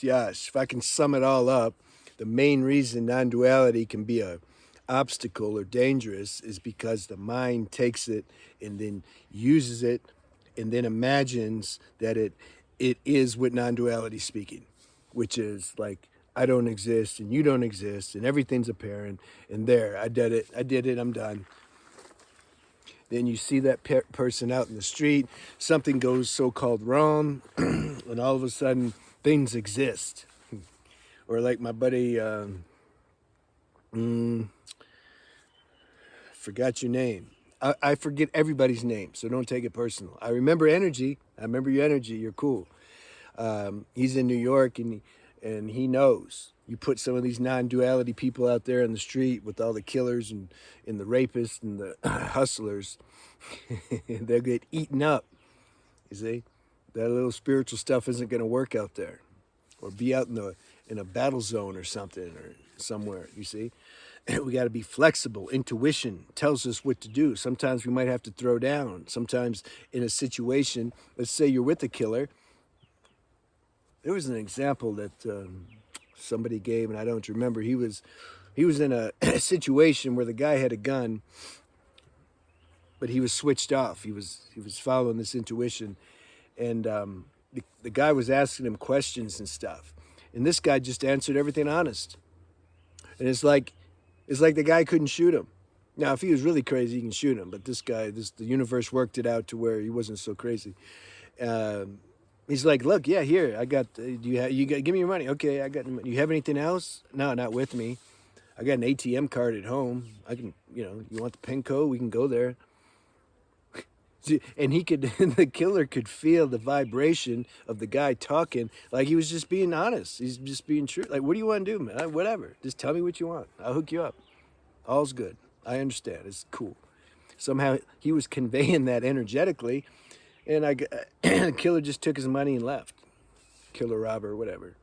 Yash, if I can sum it all up, the main reason non-duality can be a obstacle or dangerous is because the mind takes it and then uses it and then imagines that it is with non-duality speaking, which is like I don't exist and you don't exist and everything's apparent and there I did it, I'm done. Then you see that person out in the street, something goes so-called wrong, and all of a sudden things exist. Or like my buddy, forgot your name. I forget everybody's name, so don't take it personal. I remember energy. I remember your energy. You're cool. He's in New York, and he knows. You put some of these non-duality people out there in the street with all the killers and the rapists and the hustlers, they'll get eaten up. You see, that little spiritual stuff isn't going to work out there, or be out in a battle zone or something or somewhere. You see, we got to be flexible. Intuition tells us what to do. Sometimes we might have to throw down. Sometimes in a situation, let's say you're with a killer. There was an example that somebody gave, and I don't remember. He was in a situation where the guy had a gun, but he was switched off. He was following this intuition, and the guy was asking him questions and stuff, and this guy just answered everything honest. And it's like the guy couldn't shoot him. Now, if he was really crazy, he can shoot him. But this guy, the universe worked it out to where he wasn't so crazy. He's like, look, yeah, here, I got, give me your money. Okay, I got, you have anything else? No, not with me. I got an ATM card at home. I can, you want the PIN code? We can go there. And the killer could feel the vibration of the guy talking like he was just being honest. He's just being true. Like, what do you want to do, man? Whatever. Just tell me what you want. I'll hook you up. All's good. I understand. It's cool. Somehow he was conveying that energetically. And the killer just took his money and left. Killer, robber, whatever.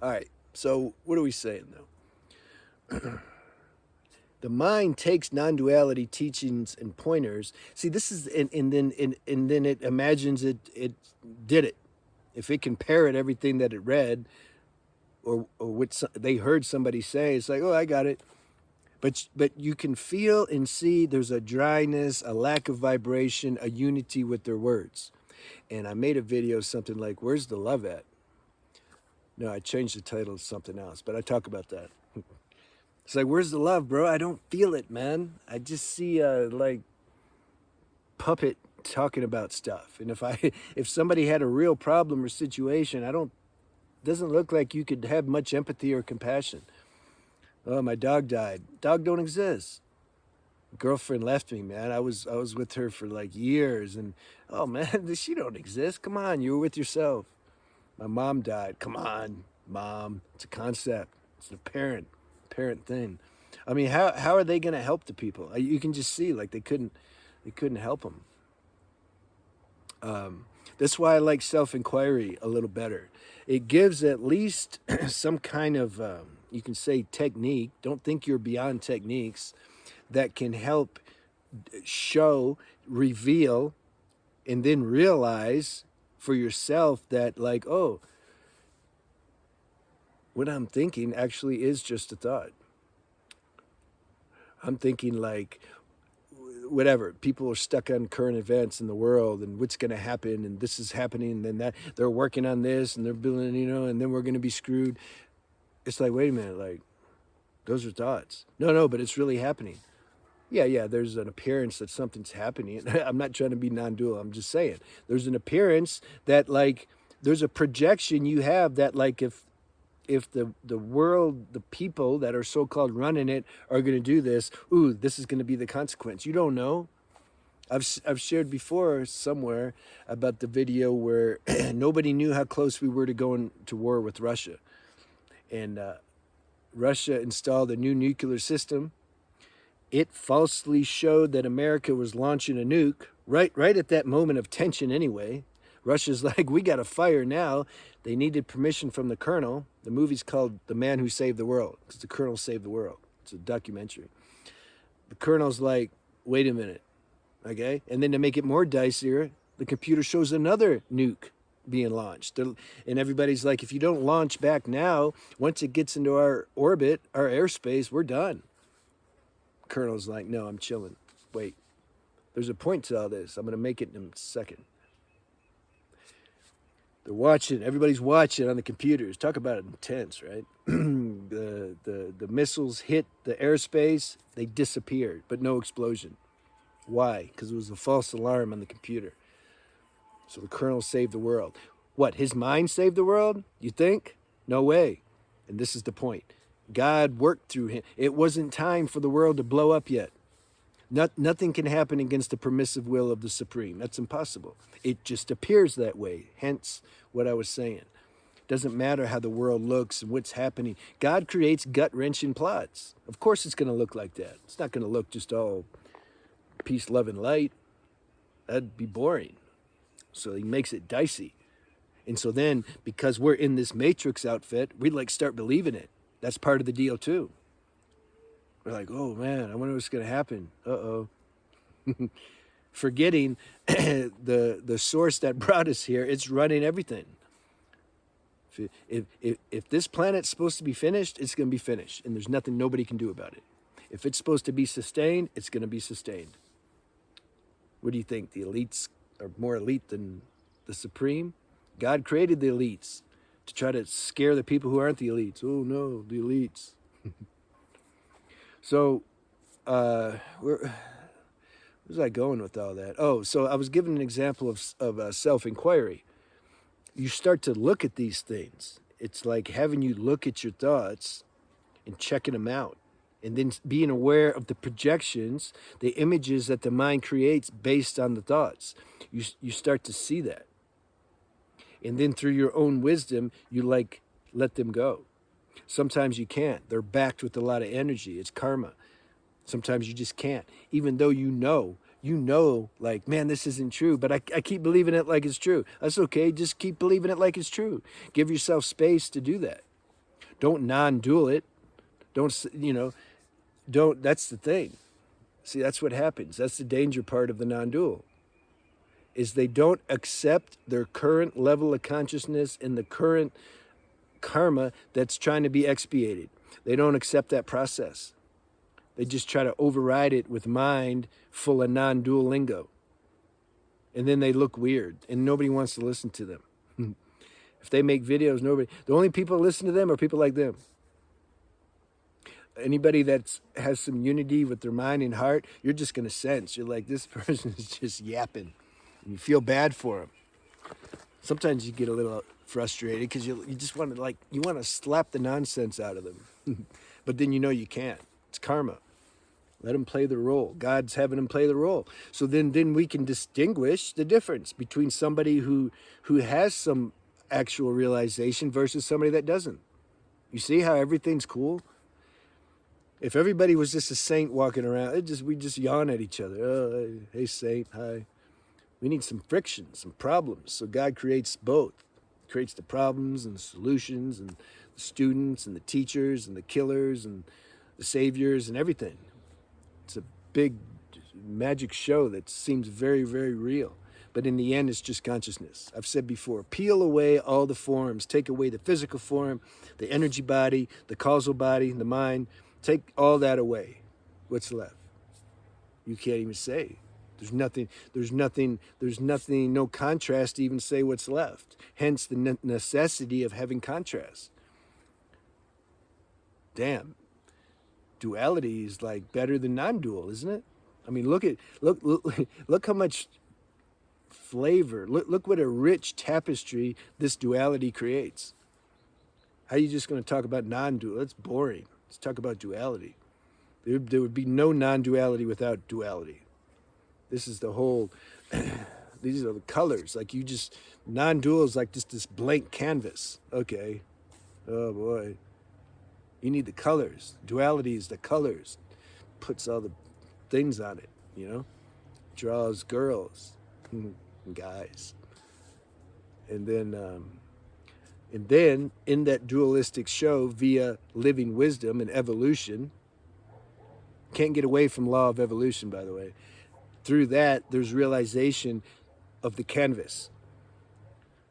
All right. So what are we saying, though? The mind takes non-duality teachings and pointers. See, this is, and then it imagines it did it. If it can parrot everything that it read, or what they heard somebody say, it's like, oh, I got it. But you can feel and see there's a dryness, a lack of vibration, a unity with their words. And I made a video something like, "Where's the love at?" No, I changed the title to something else, but I talk about that. It's like, where's the love, bro? I don't feel it, man. I just see a like puppet talking about stuff. And if somebody had a real problem or situation, doesn't look like you could have much empathy or compassion. Oh, my dog died. Dog don't exist. Girlfriend left me, man. I was with her for like years, and oh man, she don't exist. Come on, you were with yourself. My mom died. Come on, mom. It's a concept. It's a parent thing. I mean, how are they going to help the people? You can just see like they couldn't help them. That's why I like self-inquiry a little better. It gives at least some kind of you can say technique. Don't think you're beyond techniques that can help show, reveal, and then realize for yourself that like, oh, what I'm thinking actually is just a thought. I'm thinking like, whatever, people are stuck on current events in the world and what's going to happen and this is happening and then that, they're working on this and they're building, and then we're going to be screwed. It's like, wait a minute, like, those are thoughts. No, but it's really happening. Yeah, there's an appearance that something's happening. I'm not trying to be non-dual. I'm just saying there's an appearance that like, there's a projection you have that like if the world, the people that are so-called running it are going to do this, this is going to be the consequence. You don't know. I've shared before somewhere about the video where nobody knew how close we were to going to war with Russia. And Russia installed a new nuclear system. It falsely showed that America was launching a nuke right at that moment of tension anyway. Russia's like, we got to fire now. They needed permission from the colonel. The movie's called The Man Who Saved the World, because the colonel saved the world. It's a documentary. The colonel's like, wait a minute, okay? And then to make it more dicier, the computer shows another nuke being launched. And everybody's like, if you don't launch back now, once it gets into our orbit, our airspace, we're done. Colonel's like, no, I'm chilling. Wait, there's a point to all this. I'm going to make it in a second. They're watching. Everybody's watching on the computers. Talk about it intense, right? The missiles hit the airspace. They disappeared, but no explosion. Why? Because it was a false alarm on the computer. So the colonel saved the world. What, his mind saved the world? You think? No way. And this is the point. God worked through him. It wasn't time for the world to blow up yet. Nothing can happen against the permissive will of the Supreme. That's impossible. It just appears that way. Hence what I was saying. Doesn't matter how the world looks and what's happening. God creates gut-wrenching plots. Of course it's going to look like that. It's not going to look just all peace, love, and light. That'd be boring. So he makes it dicey. And so then, because we're in this Matrix outfit, we like start believing it. That's part of the deal too. We're like, oh man, I wonder what's going to happen. Uh-oh. Forgetting the source that brought us here, it's running everything. If this planet's supposed to be finished, it's going to be finished. And there's nothing nobody can do about it. If it's supposed to be sustained, it's going to be sustained. What do you think? The elites are more elite than the Supreme? God created the elites to try to scare the people who aren't the elites. Oh no, the elites. So, where was I going with all that? Oh, so I was giving an example of self-inquiry. You start to look at these things. It's like having you look at your thoughts and checking them out. And then being aware of the projections, the images that the mind creates based on the thoughts. You start to see that. And then through your own wisdom, you like let them go. Sometimes you can't. They're backed with a lot of energy. It's karma. Sometimes you just can't. Even though you know, like, man, this isn't true, but I keep believing it like it's true. That's okay. Just keep believing it like it's true. Give yourself space to do that. Don't non-dual it. Don't, that's the thing. See, that's what happens. That's the danger part of the non-dual, is they don't accept their current level of consciousness and the current karma that's trying to be expiated. They don't accept that process. They just try to override it with mind full of non-dual lingo. And then they look weird and nobody wants to listen to them. If they make videos, the only people who listen to them are people like them. Anybody that has some unity with their mind and heart, you're just going to sense. You're like, this person is just yapping. And you feel bad for them. Sometimes you get a little frustrated because you just want to you want to slap the nonsense out of them. But then you can't. It's karma. Let them play the role. God's having them play the role. So then we can distinguish the difference between somebody who has some actual realization versus somebody that doesn't. You see how everything's cool? If everybody was just a saint walking around, we just yawn at each other. Oh, hey saint, hi. We need some friction, some problems. So God creates both. He creates the problems and the solutions and the students and the teachers and the killers and the saviors and everything. It's a big magic show that seems very, very real. But in the end, it's just consciousness. I've said before, peel away all the forms. Take away the physical form, the energy body, the causal body, the mind. Take all that away. What's left? You can't even say. There's nothing, no contrast to even say what's left. Hence the necessity of having contrast. Damn. Duality is like better than non-dual, isn't it? I mean, look how much flavor, look what a rich tapestry this duality creates. How are you just going to talk about non-dual? That's boring. Let's talk about duality. There would be no non-duality without duality. This is the whole, these are the colors. Like non-dual is like just this blank canvas. Okay. Oh boy. You need the colors. Duality is the colors. Puts all the things on it, Draws girls and guys. And then in that dualistic show, via living wisdom and evolution, can't get away from law of evolution, by the way. Through that, there's realization of the canvas.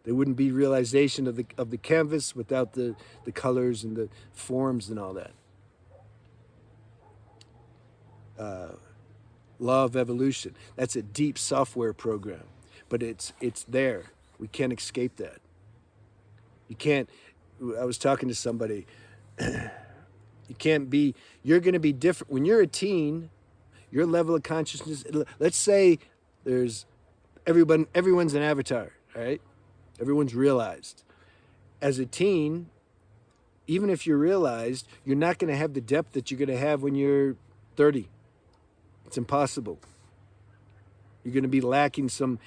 There wouldn't be realization of the canvas without the colors and the forms and all that. Law of evolution. That's a deep software program, but it's there. We can't escape that. You can't. I was talking to somebody. You can't be. You're going to be different when you're a teen. Your level of consciousness. Let's say there's everyone's an avatar. All right, everyone's realized. As a teen, even if you're realized, you're not going to have the depth that you're going to have when you're 30. It's impossible. You're going to be lacking some.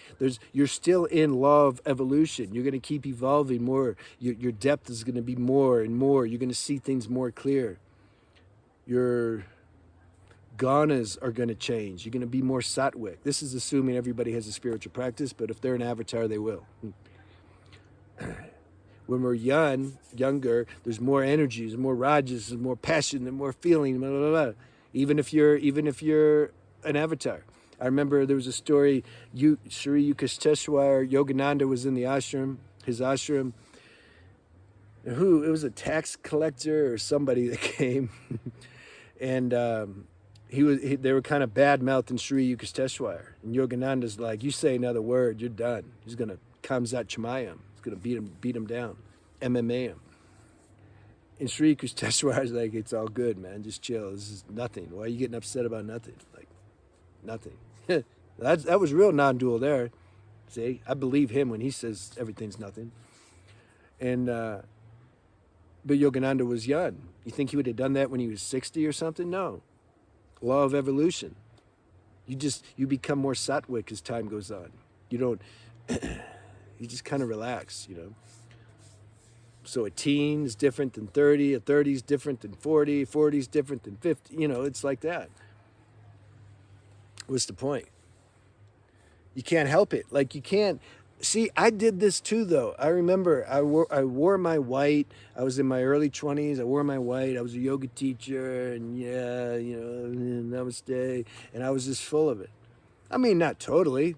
You're still in law of evolution. You're going to keep evolving more. Your depth is going to be more and more. You're going to see things more clear. Your ganas are going to change. You're going to be more sattvic. This is assuming everybody has a spiritual practice, but if they're an avatar, they will. When we're younger, there's more energy, there's more rajas, there's more passion, there's more feeling, blah, blah, blah. Even if you're an avatar. I remember there was a story, Sri Yukasteshwar Yogananda was in the ashram, his ashram. It was a tax collector or somebody that came. And they were kind of bad-mouthing Sri Yukasteshwar. And Yogananda's like, you say another word, you're done. He's going to Kamzat Chamayam. He's going to beat him down, MMA him. And Sri Yukasteshwar's like, it's all good, man. Just chill. This is nothing. Why are you getting upset about nothing? Like, nothing. That was real non-dual there. See, I believe him when he says everything's nothing. And but Yogananda was young. You think he would have done that when he was 60 or something? No. Law of evolution. You become more sattvic as time goes on. You don't. You just kind of relax, you know. So a teen is different than 30. A 30 is different than 40. 40 is different than 50. You know, it's like that. What's the point? You can't help it. Like, you can't. See, I did this too, though. I remember I wore my white. I was in my early 20s. I wore my white. I was a yoga teacher, and yeah, you know, namaste. And I was just full of it. I mean, not totally,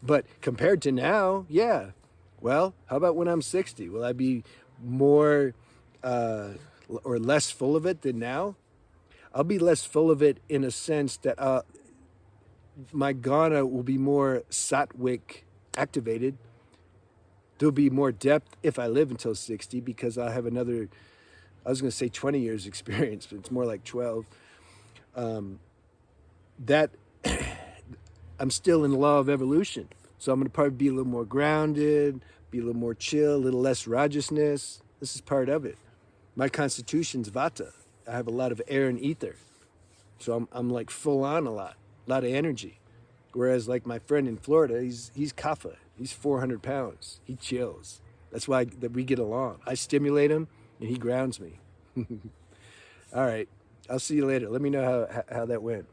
but compared to now, yeah. Well, how about when I'm 60? Will I be more or less full of it than now? I'll be less full of it in a sense that my ghana will be more sattvic activated. There'll be more depth if I live until 60 because I'll have another, I was going to say 20 years experience, but it's more like 12. That I'm still in the law of evolution. So I'm going to probably be a little more grounded, be a little more chill, a little less rajousness. This is part of it. My constitution's vata. I have a lot of air and ether. So I'm like full on a lot of energy. Whereas like my friend in Florida, he's kapha. He's 400 pounds. He chills. That's why that we get along. I stimulate him and he grounds me. All right. I'll see you later. Let me know how that went.